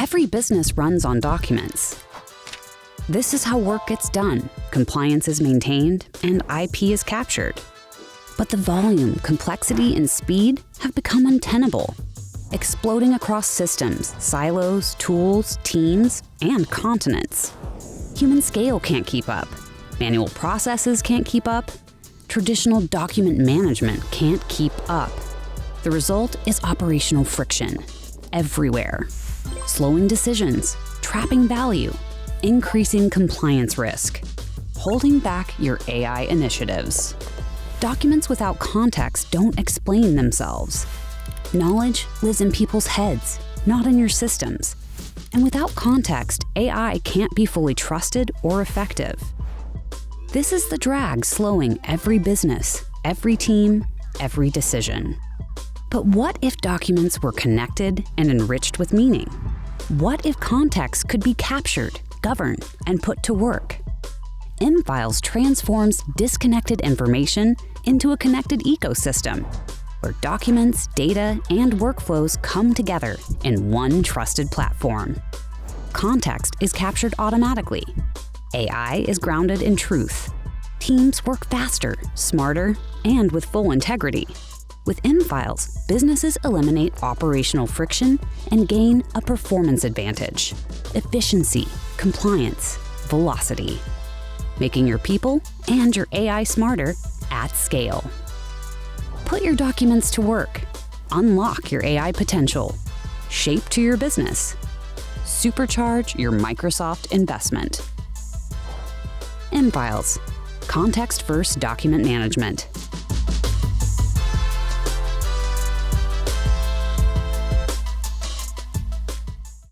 Every business runs on documents. This is how work gets done, compliance is maintained, and IP is captured. But the volume, complexity, and speed have become untenable, exploding across systems, silos, tools, teams, and continents. Human scale can't keep up. Manual processes can't keep up. Traditional document management can't keep up. The result is operational friction everywhere, slowing decisions, trapping value, increasing compliance risk, holding back your AI initiatives. Documents without context don't explain themselves. Knowledge lives in people's heads, not in your systems. And without context, AI can't be fully trusted or effective. This is the drag slowing every business, every team, every decision. But what if documents were connected and enriched with meaning? What if context could be captured, governed, and put to work? M-Files transforms disconnected information into a connected ecosystem, where documents, data, and workflows come together in one trusted platform. Context is captured automatically. AI is grounded in truth. Teams work faster, smarter, and with full integrity. With M-Files, businesses eliminate operational friction and gain a performance advantage, efficiency, compliance, velocity, making your people and your AI smarter at scale. Put your documents to work. Unlock your AI potential. Shape to your business. Supercharge your Microsoft investment. M-Files, context-first document management.